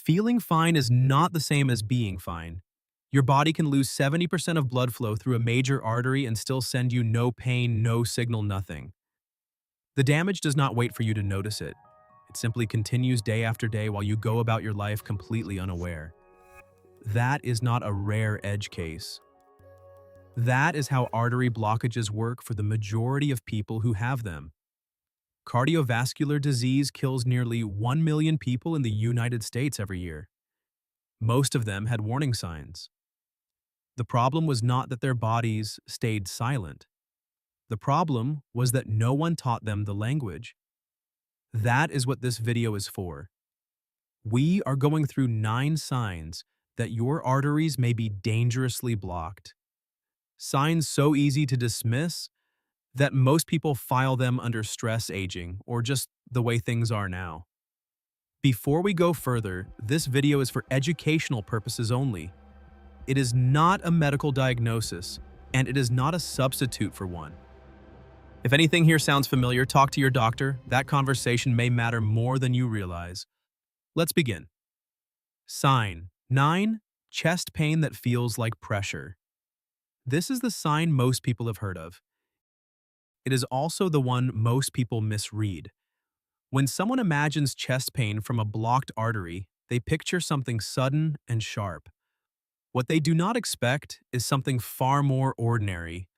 Feeling fine is not the same as being fine. Your body can lose 70% of blood flow through a major artery and still send you no pain, no signal, nothing. The damage does not wait for you to notice it. It simply continues day after day while you go about your life completely unaware. That is not a rare edge case. That is how artery blockages work for the majority of people who have them. Cardiovascular disease kills nearly 1 million people in the United States every year. Most of them had warning signs. The problem was not that their bodies stayed silent. The problem was that no one taught them the language. That is what this video is for. We are going through 9 signs that your arteries may be dangerously blocked. Signs so easy to dismiss that most people file them under stress, aging, or just the way things are now. Before we go further, this video is for educational purposes only. It is not a medical diagnosis, and it is not a substitute for one. If anything here sounds familiar, talk to your doctor. That conversation may matter more than you realize. Let's begin. Sign 9. Chest pain that feels like pressure. This is the sign most people have heard of. It is also the one most people misread. When someone imagines chest pain from a blocked artery, they picture something sudden and sharp. What they do not expect is something far more ordinary: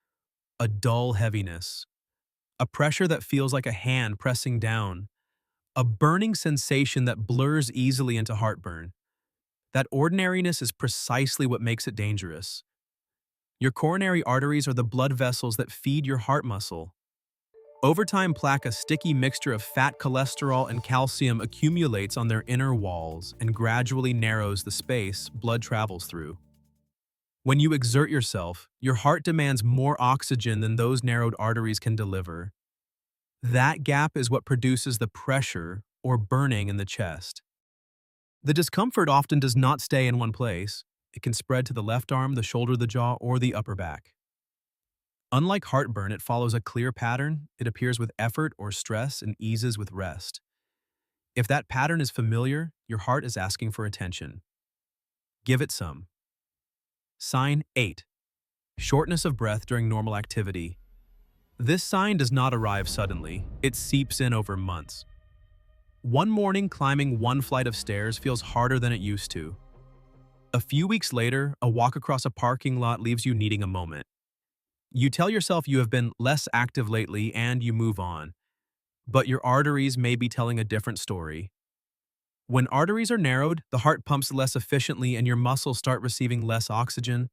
a dull heaviness, a pressure that feels like a hand pressing down, a burning sensation that blurs easily into heartburn. That ordinariness is precisely what makes it dangerous. Your coronary arteries are the blood vessels that feed your heart muscle. Over time, plaque, a sticky mixture of fat, cholesterol, and calcium, accumulates on their inner walls and gradually narrows the space blood travels through. When you exert yourself, your heart demands more oxygen than those narrowed arteries can deliver. That gap is what produces the pressure or burning in the chest. The discomfort often does not stay in one place. It can spread to the left arm, the shoulder, the jaw, or the upper back. Unlike heartburn, it follows a clear pattern. It appears with effort or stress and eases with rest. If that pattern is familiar, your heart is asking for attention. Give it some. Sign 8. Shortness of breath during normal activity. This sign does not arrive suddenly. It seeps in over months. One morning, climbing one flight of stairs feels harder than it used to. A few weeks later, a walk across a parking lot leaves you needing a moment. You tell yourself you have been less active lately and you move on. But your arteries may be telling a different story. When arteries are narrowed, the heart pumps less efficiently and your muscles start receiving less oxygen.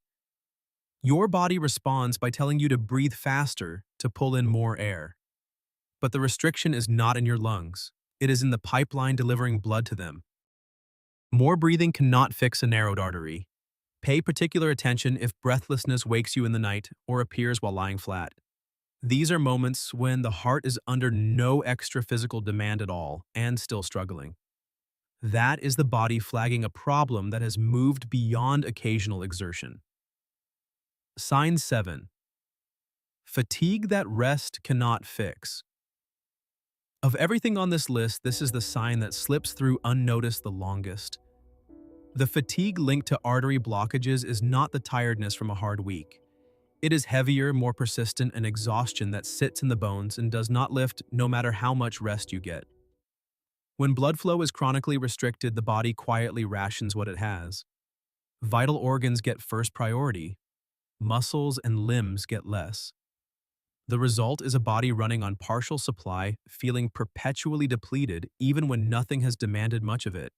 Your body responds by telling you to breathe faster to pull in more air. But the restriction is not in your lungs. It is in the pipeline delivering blood to them. More breathing cannot fix a narrowed artery. Pay particular attention if breathlessness wakes you in the night or appears while lying flat. These are moments when the heart is under no extra physical demand at all and still struggling. That is the body flagging a problem that has moved beyond occasional exertion. Sign 7. Fatigue that rest cannot fix. Of everything on this list, this is the sign that slips through unnoticed the longest. The fatigue linked to artery blockages is not the tiredness from a hard week. It is heavier, more persistent, and exhaustion that sits in the bones and does not lift no matter how much rest you get. When blood flow is chronically restricted, the body quietly rations what it has. Vital organs get first priority. Muscles and limbs get less. The result is a body running on partial supply, feeling perpetually depleted even when nothing has demanded much of it.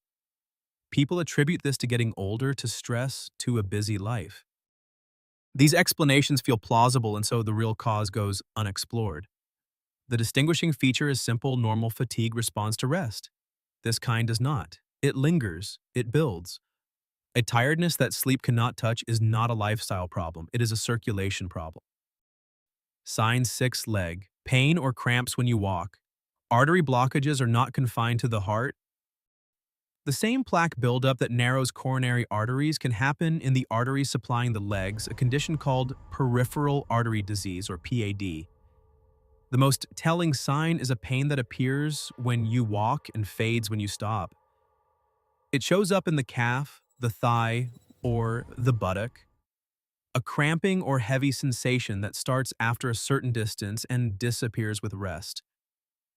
People attribute this to getting older, to stress, to a busy life. These explanations feel plausible, and so the real cause goes unexplored. The distinguishing feature is simple: normal fatigue responds to rest. This kind does not. It lingers, it builds. A tiredness that sleep cannot touch is not a lifestyle problem, it is a circulation problem. Sign 6. Leg pain or cramps when you walk. Artery blockages are not confined to the heart. The same plaque buildup that narrows coronary arteries can happen in the arteries supplying the legs, a condition called peripheral artery disease, or PAD. The most telling sign is a pain that appears when you walk and fades when you stop. It shows up in the calf, the thigh, or the buttock. A cramping or heavy sensation that starts after a certain distance and disappears with rest.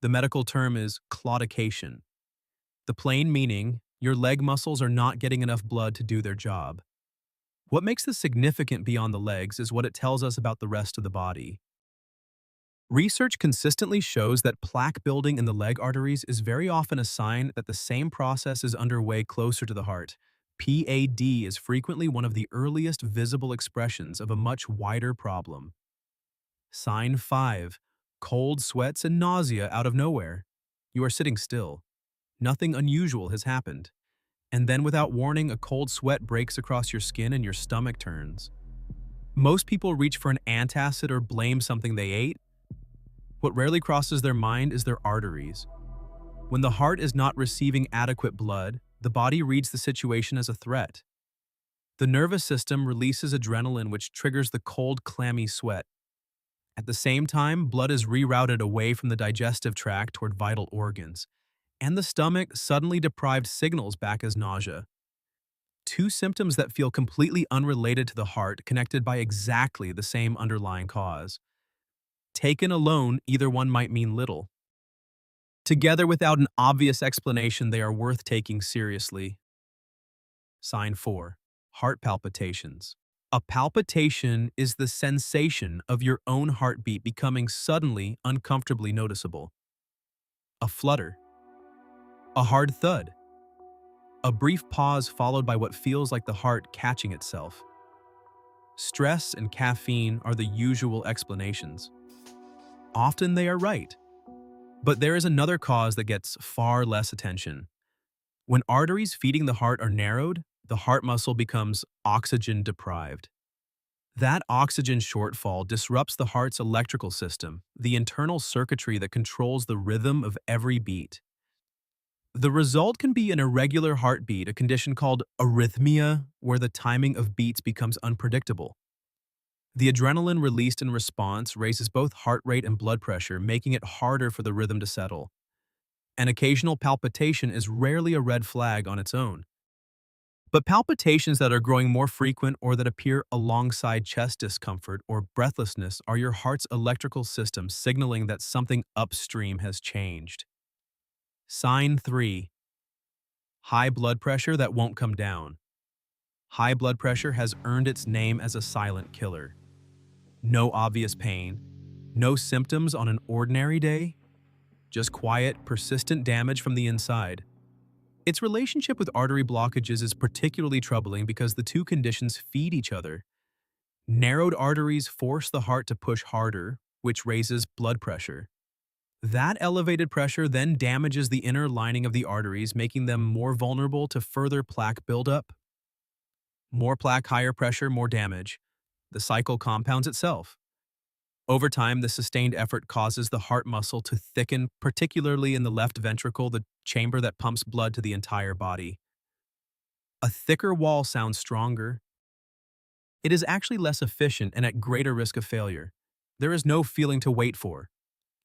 The medical term is claudication. The plain meaning, your leg muscles are not getting enough blood to do their job. What makes this significant beyond the legs is what it tells us about the rest of the body. Research consistently shows that plaque building in the leg arteries is very often a sign that the same process is underway closer to the heart. PAD is frequently one of the earliest visible expressions of a much wider problem. Sign 5. Cold sweats and nausea out of nowhere. You are sitting still. Nothing unusual has happened. And then without warning, a cold sweat breaks across your skin and your stomach turns. Most people reach for an antacid or blame something they ate. What rarely crosses their mind is their arteries. When the heart is not receiving adequate blood, the body reads the situation as a threat. The nervous system releases adrenaline, which triggers the cold, clammy sweat. At the same time, blood is rerouted away from the digestive tract toward vital organs, and the stomach suddenly deprived signals back as nausea. Two symptoms that feel completely unrelated to the heart, connected by exactly the same underlying cause. Taken alone, either one might mean little. Together without an obvious explanation, they are worth taking seriously. Sign 4. Heart palpitations. A palpitation is the sensation of your own heartbeat becoming suddenly uncomfortably noticeable. A flutter. A hard thud. A brief pause followed by what feels like the heart catching itself. Stress and caffeine are the usual explanations. Often they are right. But there is another cause that gets far less attention. When arteries feeding the heart are narrowed, the heart muscle becomes oxygen deprived. That oxygen shortfall disrupts the heart's electrical system, the internal circuitry that controls the rhythm of every beat. The result can be an irregular heartbeat, a condition called arrhythmia, where the timing of beats becomes unpredictable. The adrenaline released in response raises both heart rate and blood pressure, making it harder for the rhythm to settle. An occasional palpitation is rarely a red flag on its own. But palpitations that are growing more frequent or that appear alongside chest discomfort or breathlessness are your heart's electrical system signaling that something upstream has changed. Sign 3. High blood pressure that won't come down. High blood pressure has earned its name as a silent killer. No obvious pain, no symptoms on an ordinary day, just quiet, persistent damage from the inside. Its relationship with artery blockages is particularly troubling because the two conditions feed each other. Narrowed arteries force the heart to push harder, which raises blood pressure. That elevated pressure then damages the inner lining of the arteries, making them more vulnerable to further plaque buildup. More plaque, higher pressure, more damage. The cycle compounds itself. Over time, the sustained effort causes the heart muscle to thicken, particularly in the left ventricle, the chamber that pumps blood to the entire body. A thicker wall sounds stronger. It is actually less efficient and at greater risk of failure. There is no feeling to wait for.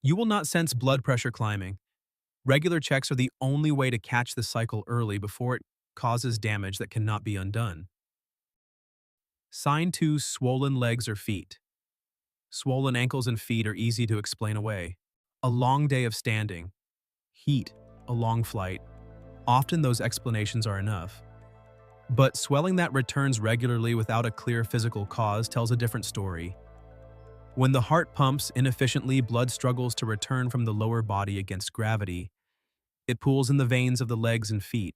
You will not sense blood pressure climbing. Regular checks are the only way to catch the cycle early before it causes damage that cannot be undone. Sign 2. Swollen legs or feet. Swollen ankles and feet are easy to explain away. A long day of standing, heat, a long flight. Often those explanations are enough. But swelling that returns regularly without a clear physical cause tells a different story. When the heart pumps inefficiently, blood struggles to return from the lower body against gravity. It pools in the veins of the legs and feet.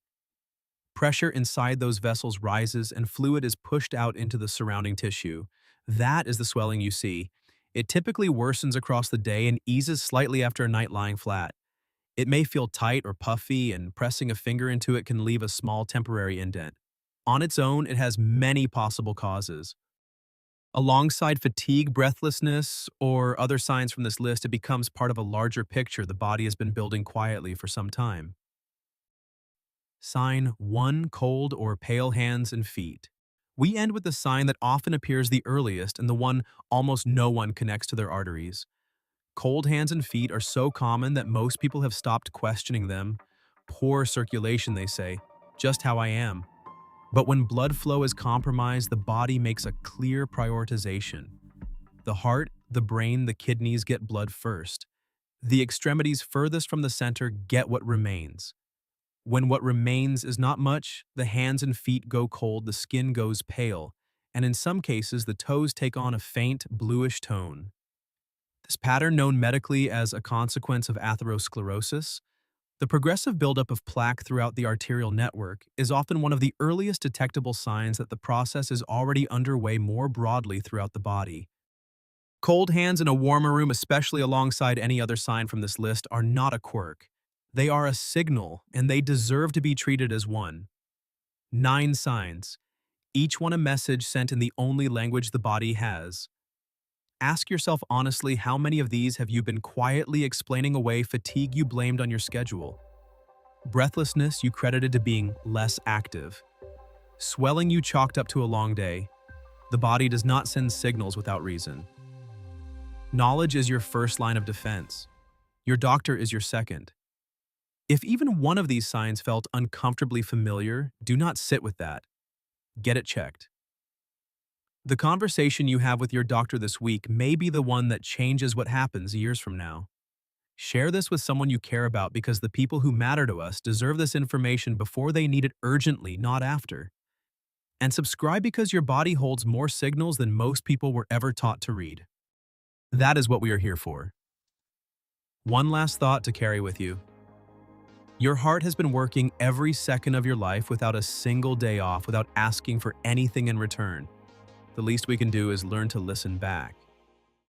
Pressure inside those vessels rises and fluid is pushed out into the surrounding tissue. That is the swelling you see. It typically worsens across the day and eases slightly after a night lying flat. It may feel tight or puffy, and pressing a finger into it can leave a small temporary indent. On its own, it has many possible causes. Alongside fatigue, breathlessness, or other signs from this list, it becomes part of a larger picture the body has been building quietly for some time. Sign 1. Cold or pale hands and feet. We end with the sign that often appears the earliest and the one almost no one connects to their arteries. Cold hands and feet are so common that most people have stopped questioning them. Poor circulation, they say. just how I am. But when blood flow is compromised, the body makes a clear prioritization. The heart, the brain, the kidneys get blood first. The extremities furthest from the center get what remains. When what remains is not much, the hands and feet go cold, the skin goes pale, and in some cases, the toes take on a faint, bluish tone. This pattern, known medically as a consequence of atherosclerosis, the progressive buildup of plaque throughout the arterial network, is often one of the earliest detectable signs that the process is already underway more broadly throughout the body. Cold hands in a warmer room, especially alongside any other sign from this list, are not a quirk. They are a signal, and they deserve to be treated as one. 9 signs, each one a message sent in the only language the body has. Ask yourself honestly, how many of these have you been quietly explaining away? Fatigue you blamed on your schedule. Breathlessness you credited to being less active. Swelling you chalked up to a long day. The body does not send signals without reason. Knowledge is your first line of defense. Your doctor is your second. If even one of these signs felt uncomfortably familiar, do not sit with that. Get it checked. The conversation you have with your doctor this week may be the one that changes what happens years from now. Share this with someone you care about, because the people who matter to us deserve this information before they need it urgently, not after. And subscribe, because your body holds more signals than most people were ever taught to read. That is what we are here for. One last thought to carry with you. Your heart has been working every second of your life without a single day off, without asking for anything in return. The least we can do is learn to listen back.